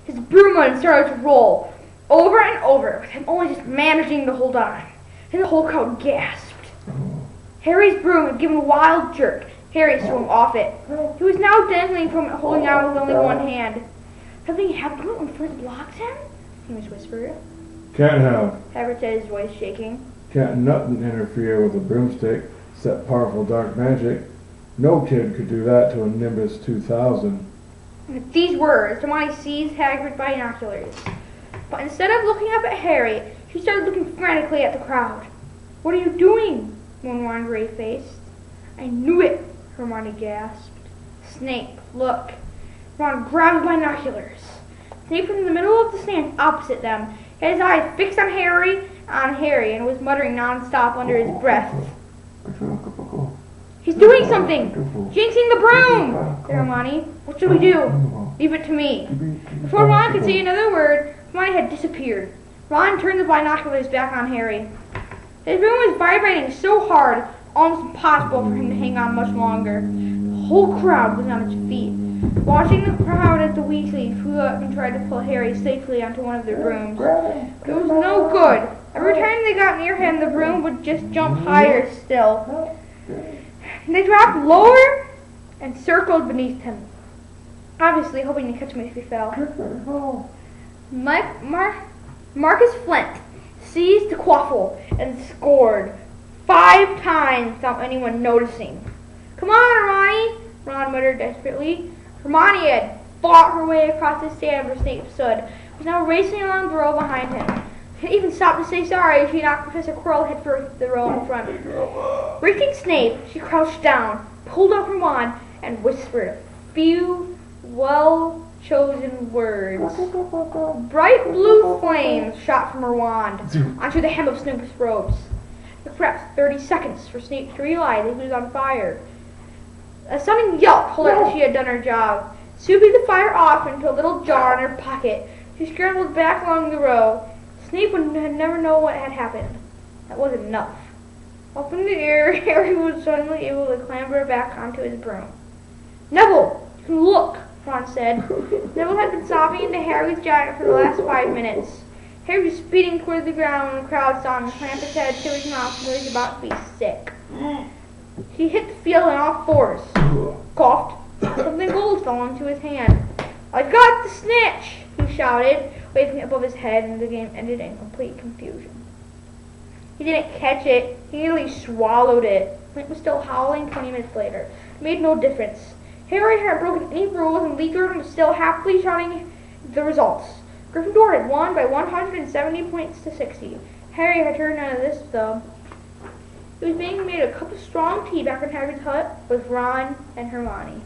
His broom started to roll over and over, with him only just managing to hold on. And the whole crowd gasped. Harry's broom had given a wild jerk. Harry swung off it. He was now dangling from it, holding on with only one hand. Something happened to it when Flint blocked him? He was whispered. Can't have. Hagrid said, his voice shaking. Can't nothing interfere with a broomstick except powerful dark magic. No kid could do that to a Nimbus 2000. With these words, Hermione seized Hagrid's binoculars. But instead of looking up at Harry, she started looking frantically at the crowd. "What are you doing?" moaned Ron gray-faced. "I knew it," Hermione gasped. "Snape, look." Ron grabbed the binoculars. Snape was in the middle of the stand opposite them. He had his eyes fixed on Harry, and was muttering non-stop under his breath. "He's doing something! Jinxing the broom!" said Hermione. "What should we do?" "Leave it to me." Before Ron could say another word, Hermione had disappeared. Ron turned the binoculars back on Harry. His broom was vibrating so hard, almost impossible for him to hang on much longer. The whole crowd was on its feet, watching the crowd as the Weasleys flew up and tried to pull Harry safely onto one of their brooms. But it was no good. Every time they got near him, the broom would just jump higher still. They dropped lower and circled beneath him, obviously hoping to catch him if he fell. Marcus Flint seized the quaffle and scored 5 times without anyone noticing. "Come on, Hermione," Ron muttered desperately. Hermione had fought her way across the stand where Snape stood, was now racing along the row behind him. She had even stopped to say sorry as she knocked Professor Quirrell headfirst to the row in front. Reaching Snape, she crouched down, pulled out her wand, and whispered a few well-chosen words. Bright blue flames shot from her wand onto the hem of Snape's robes. It took perhaps 30 seconds for Snape to realize that he was on fire. A sudden yelp told her that she had done her job. Sweeping the fire off into a little jar in her pocket, she scrambled back along the row. Snape would never know what had happened. That wasn't enough. Up in the air, Harry was suddenly able to clamber back onto his broom. "Neville, you can look," Ron said. Neville had been sobbing into Harry's jacket for the last 5 minutes. Harry was speeding toward the ground when the crowd saw him clamp his head to his mouth and he was about to be sick. He hit the field on all fours, coughed. Something gold fell into his hand. "I got the snitch!" he shouted, waving it above his head, and the game ended in complete confusion. He didn't catch it. He nearly swallowed it. Flint was still howling 20 minutes later. It made no difference. Harry had broken 8 rules, and Lee Jordan was still happily shouting the results. Gryffindor had won by 170 points to 60. Harry had heard none of this, though. He was being made a cup of strong tea back in Hagrid's hut with Ron and Hermione.